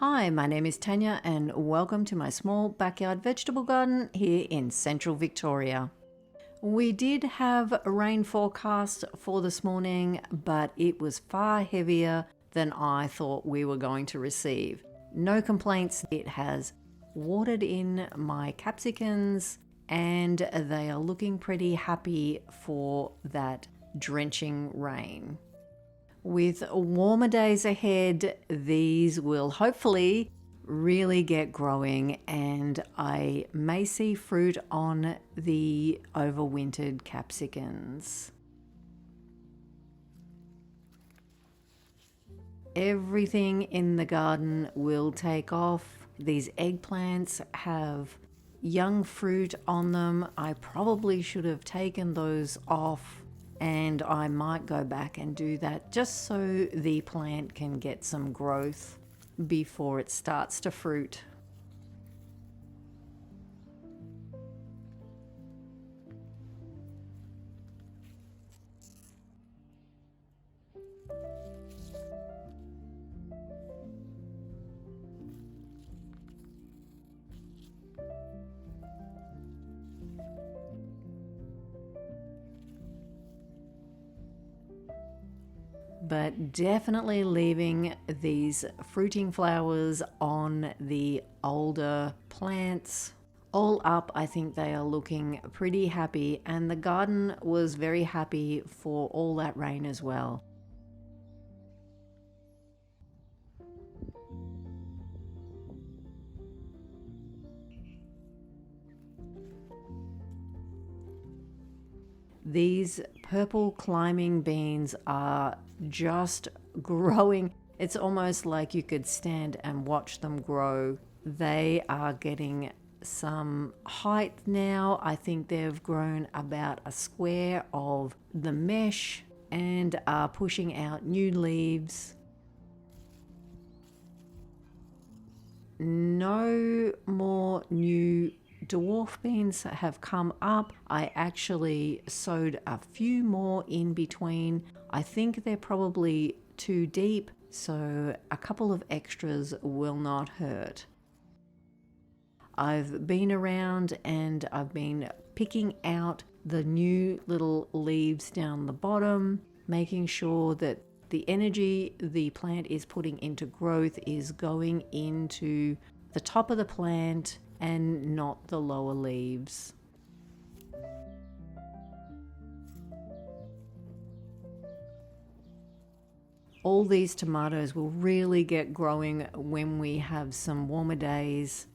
Hi, my name is Tanya and welcome to my small backyard vegetable garden here in central Victoria. We did have a rain forecast for this morning, but it was far heavier than I thought we were going to receive. No complaints. It has watered in my capsicums and they are looking pretty happy for that drenching rain. With warmer days ahead, these will hopefully really get growing and I may see fruit on the overwintered capsicums. Everything in the garden will take off. These eggplants have young fruit on them. I probably should have taken those off, and I might go back and do that just so the plant can get some growth before it starts to fruit. But definitely leaving these fruiting flowers on the older plants. All up, I think they are looking pretty happy, and the garden was very happy for all that rain as well. These purple climbing beans are just growing. It's almost like you could stand and watch them grow. They are getting some height now. I think they've grown about a square of the mesh and are pushing out new leaves. No more new dwarf beans have come up. I actually sowed a few more in between. I think they're probably too deep, so a couple of extras will not hurt. I've been around and I've been picking out the new little leaves down the bottom, making sure that the energy the plant is putting into growth is going into the top of the plant and not the lower leaves. All these tomatoes will really get growing when we have some warmer days,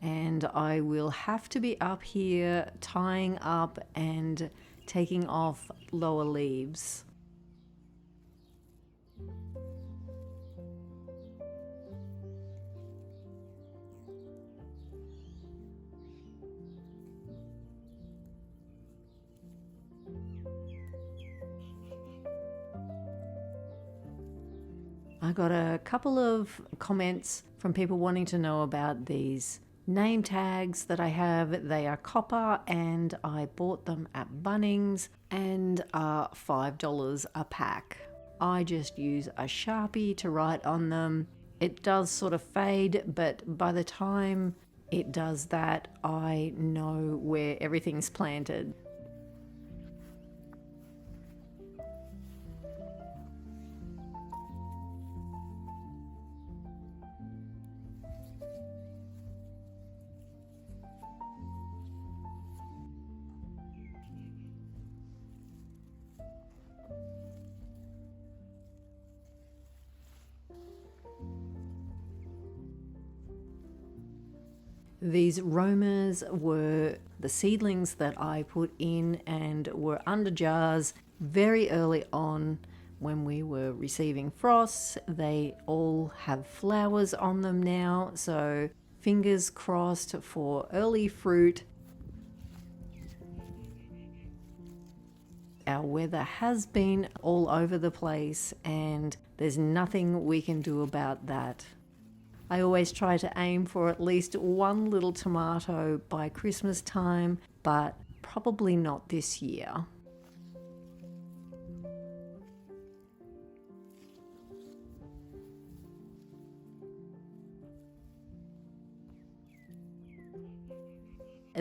and I will have to be up here tying up and taking off lower leaves. I got a couple of comments from people wanting to know about these name tags that I have. They are copper and I bought them at Bunnings and are $5 a pack. I just use a Sharpie to write on them. It does sort of fade, but by the time it does that, I know where everything's planted. These Romas were the seedlings that I put in and were under jars very early on when we were receiving frosts. They all have flowers on them now, so fingers crossed for early fruit. Our weather has been all over the place and there's nothing we can do about that. I always try to aim for at least one little tomato by Christmas time, but probably not this year.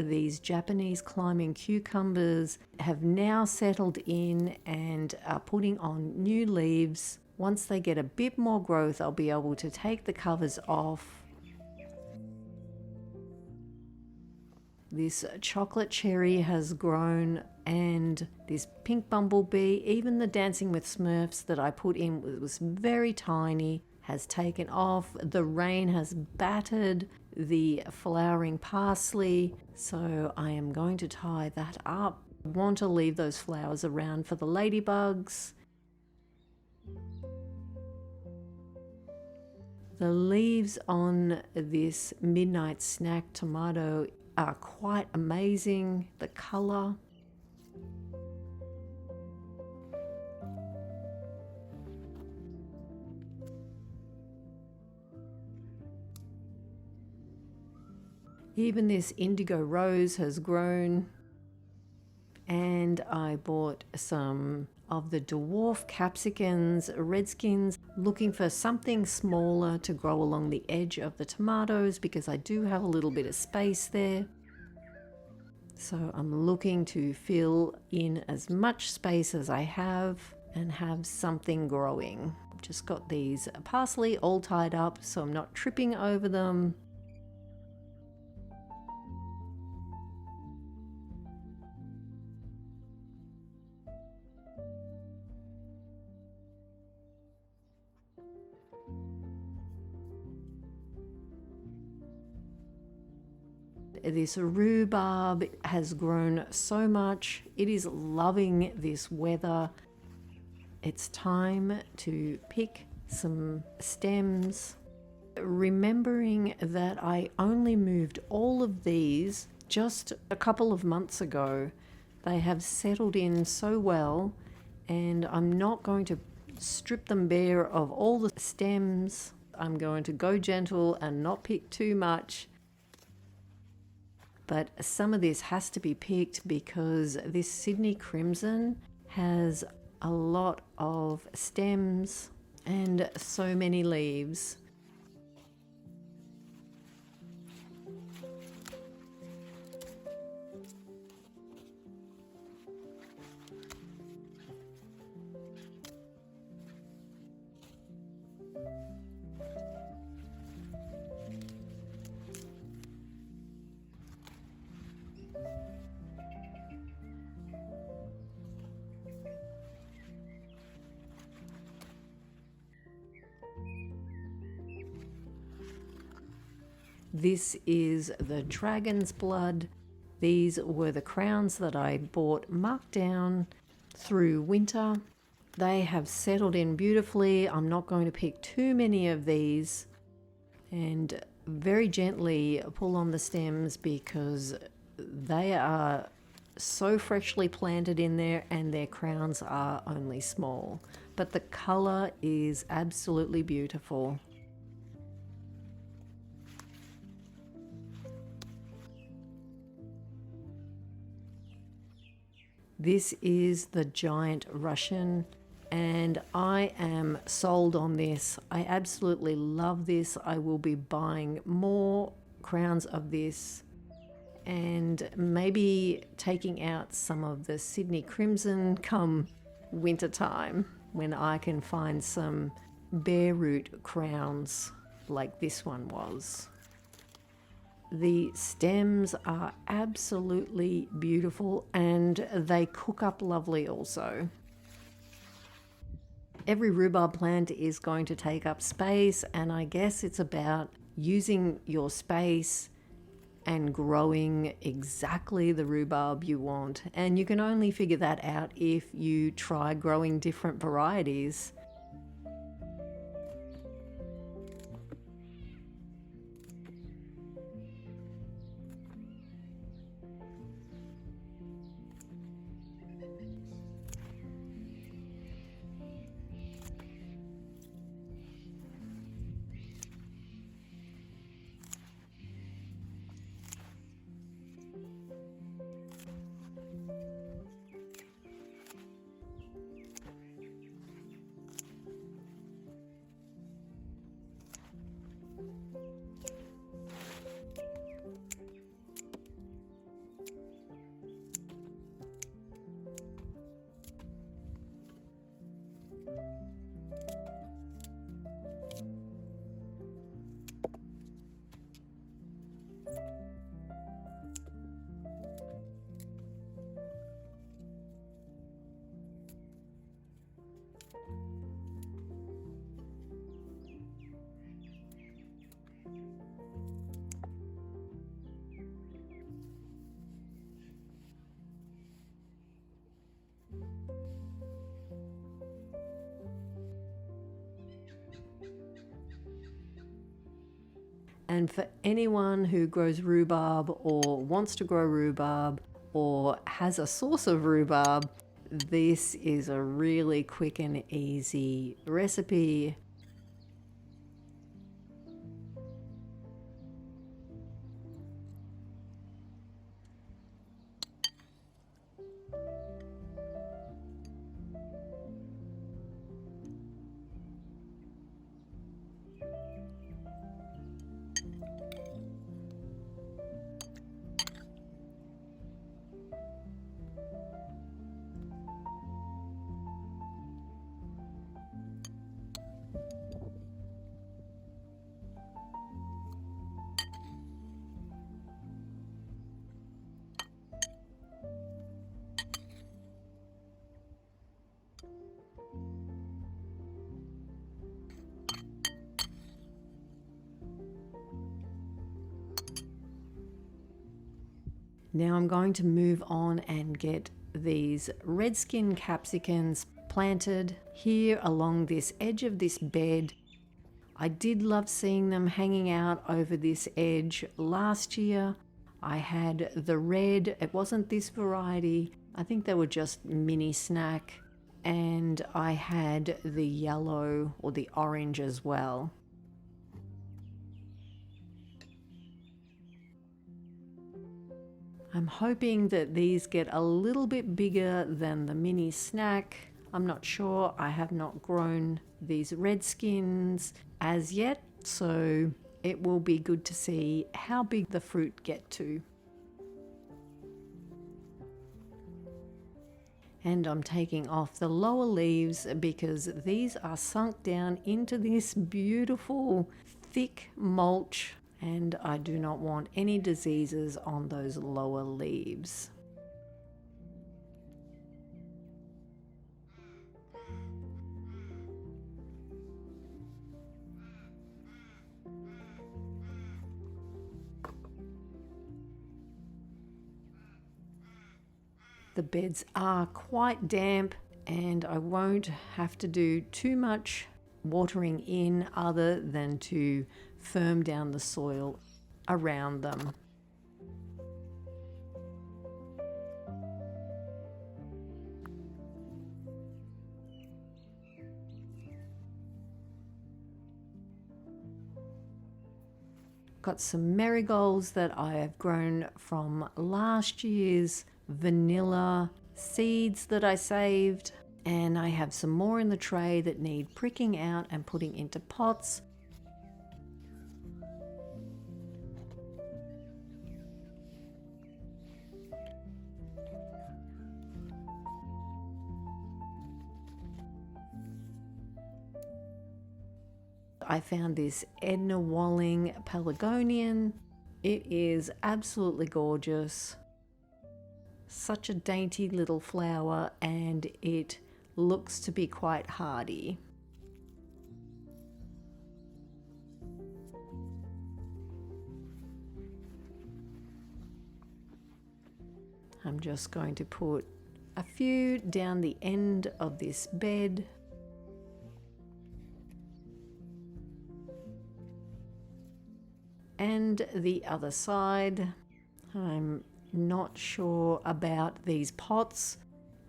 these Japanese climbing cucumbers have now settled in and are putting on new leaves. Once they get a bit more growth, I'll be able to take the covers off. This chocolate cherry has grown, and this pink bumblebee, even the Dancing with Smurfs that I put in was very tiny, has taken off. The rain has battered the flowering parsley, so I am going to tie that up. I want to leave those flowers around for the ladybugs. The leaves on this midnight snack tomato are quite amazing, the color. Even this indigo rose has grown, and I bought some of the dwarf capsicums, redskins, looking for something smaller to grow along the edge of the tomatoes because I do have a little bit of space there. So I'm looking to fill in as much space as I have and have something growing. I've just got these parsley all tied up so I'm not tripping over them. This rhubarb has grown so much. It is loving this weather. It's time to pick some stems. Remembering that I only moved all of these just a couple of months ago, they have settled in so well, and I'm not going to strip them bare of all the stems. I'm going to go gentle and not pick too much. But some of this has to be picked because this Sydney Crimson has a lot of stems and so many leaves. This is the dragon's blood. These were the crowns that I bought marked down through winter. They have settled in beautifully. I'm not going to pick too many of these, and very gently pull on the stems because they are so freshly planted in there and their crowns are only small. But the color is absolutely beautiful. This is the giant Russian, and I am sold on this. I absolutely love this. I will be buying more crowns of this and maybe taking out some of the Sydney Crimson come winter time when I can find some bare root crowns like this one was. The stems are absolutely beautiful and they cook up lovely also. Every rhubarb plant is going to take up space, and I guess it's about using your space and growing exactly the rhubarb you want. And you can only figure that out if you try growing different varieties. And for anyone who grows rhubarb or wants to grow rhubarb or has a source of rhubarb, this is a really quick and easy recipe. Now I'm going to move on and get these redskin capsicums planted here along this edge of this bed. I did love seeing them hanging out over this edge last year. I had the red, it wasn't this variety, I think they were just mini snack, and I had the yellow or the orange as well. I'm hoping that these get a little bit bigger than the mini snack. I'm not sure. I have not grown these redskins as yet, so it will be good to see how big the fruit get to. And I'm taking off the lower leaves because these are sunk down into this beautiful thick mulch, and I do not want any diseases on those lower leaves. The beds are quite damp and I won't have to do too much watering in other than to firm down the soil around them. Got some marigolds that I have grown from last year's vanilla seeds that I saved, and I have some more in the tray that need pricking out and putting into pots. I found this Edna Walling pelargonian. It is absolutely gorgeous. Such a dainty little flower, and it looks to be quite hardy. I'm just going to put a few down the end of this bed. And the other side. I'm not sure about these pots.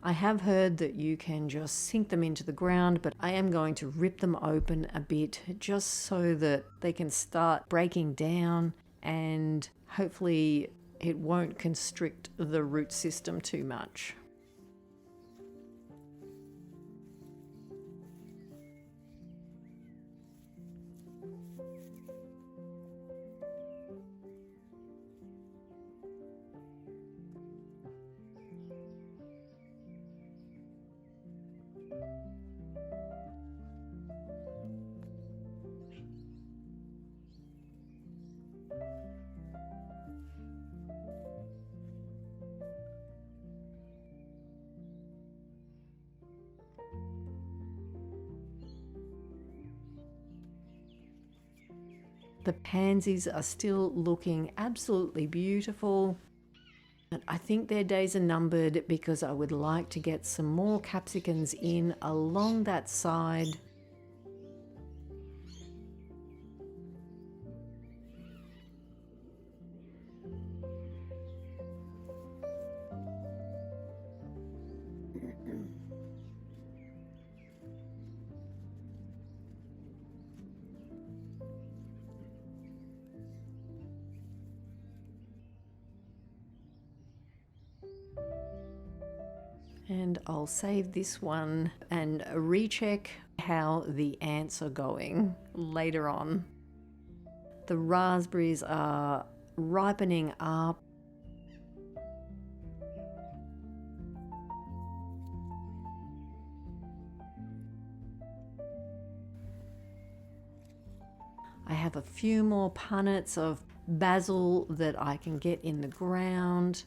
I have heard that you can just sink them into the ground, but I am going to rip them open a bit just so that they can start breaking down, and hopefully it won't constrict the root system too much. The pansies are still looking absolutely beautiful. But I think their days are numbered because I would like to get some more capsicums in along that side. And I'll save this one and recheck how the ants are going later on. The raspberries are ripening up. I have a few more punnets of basil that I can get in the ground.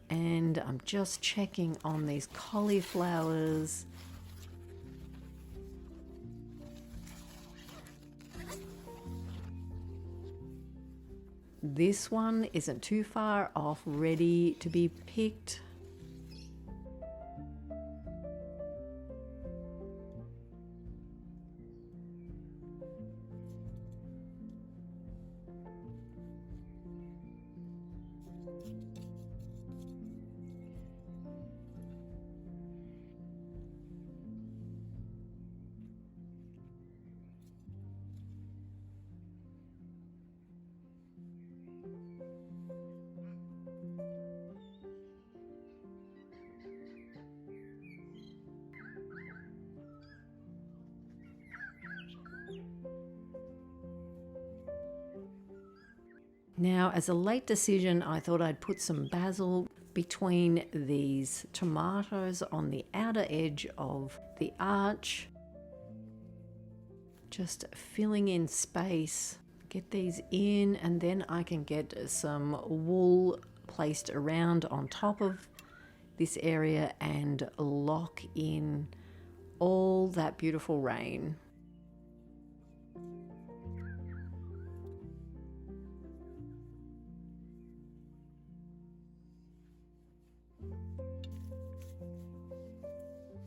And I'm just checking on these cauliflowers. This one isn't too far off, ready to be picked. Now, as a late decision, I thought I'd put some basil between these tomatoes on the outer edge of the arch. Just filling in space. Get these in, and then I can get some wool placed around on top of this area and lock in all that beautiful rain.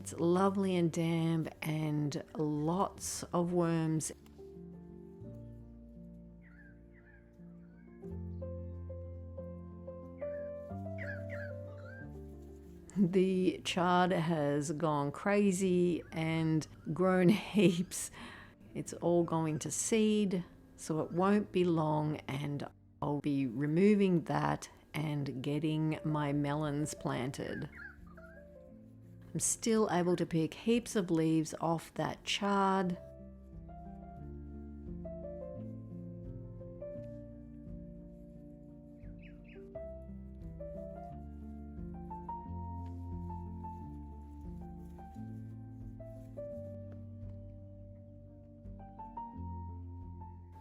It's lovely and damp and lots of worms. The chard has gone crazy and grown heaps. It's all going to seed, so it won't be long, and I'll be removing that and getting my melons planted. I'm still able to pick heaps of leaves off that chard.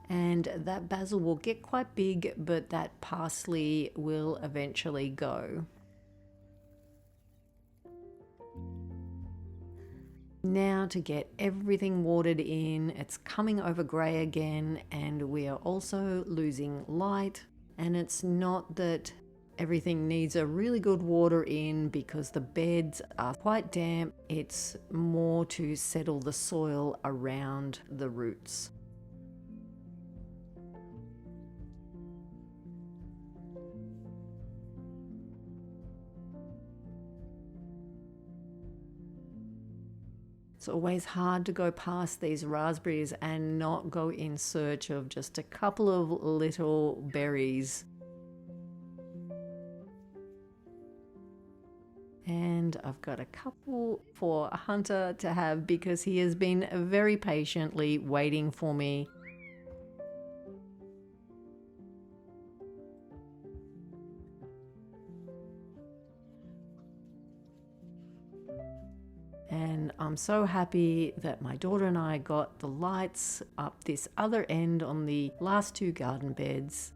And that basil will get quite big, but that parsley will eventually go. Now to get everything watered in. It's coming over grey again, and we are also losing light. And it's not that everything needs a really good water in because the beds are quite damp. It's more to settle the soil around the roots. It's always hard to go past these raspberries and not go in search of just a couple of little berries. And I've got a couple for Hunter to have because he has been very patiently waiting for me. And I'm so happy that my daughter and I got the lights up this other end on the last two garden beds.